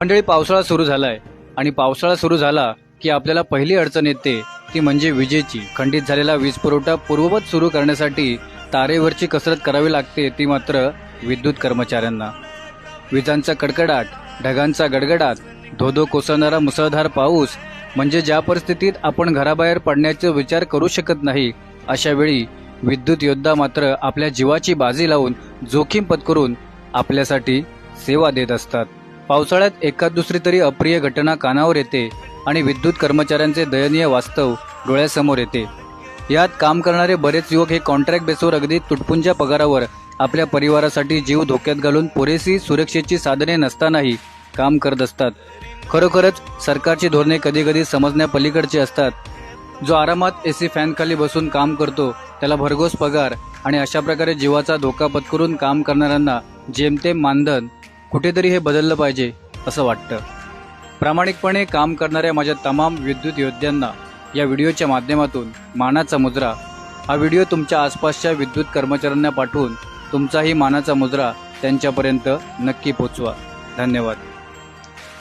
मंडळी, पावसाळा सुरू झालाय आणि पावसाळा सुरू झाला की आपल्याला पहिली अडचण येते ती म्हणजे विजेची. खंडित झालेला वीज पुरवठा पूर्ववत सुरू करण्यासाठी तारेवरची कसरत करावी लागते, ती मात्र विद्युत कर्मचाऱ्यांना. विजांचा कडकडाट, ढगांचा गडगडाट, धोधो कोसळणारा मुसळधार पाऊस, म्हणजे ज्या परिस्थितीत आपण घराबाहेर पडण्याचा विचार करू शकत नाही, अशा वेळी विद्युत योद्धा मात्र आपल्या जीवाची बाजी लावून जोखीम पत्करून आपल्यासाठी सेवा देत असतात. पावसाळ्यात एखाद दुसरी तरी अप्रिय घटना कानावर येते आणि विद्युत कर्मचाऱ्यांचे दयनीय वास्तव डोळ्यासमोर येते. यात काम करणारे बरेच युवक हे कॉन्ट्रॅक्ट बेसवर अगदी तुटपुंज्या पगारावर आपल्या परिवारासाठी जीव धोक्यात घालून पुरेशी सुरक्षेची साधने नसतानाही काम करत असतात. खरोखरच सरकारची धोरणे कधी कधी समजण्यापलीकडची असतात. जो आरामात एसी फॅन खाली बसून काम करतो त्याला भरघोस पगार आणि अशा प्रकारे जीवाचा धोका पत्करून काम करणाऱ्यांना जेमतेम मानधन, कुठेतरी हे बदललं पाहिजे असं वाटतं. प्रामाणिकपणे काम करणाऱ्या माझ्या तमाम विद्युत योद्ध्यांना या व्हिडिओच्या माध्यमातून मानाचा मुजरा. हा व्हिडिओ तुमच्या आसपासच्या विद्युत कर्मचाऱ्यांना पाठवून तुमचाही मानाचा मुजरा त्यांच्यापर्यंत नक्की पोचवा. धन्यवाद.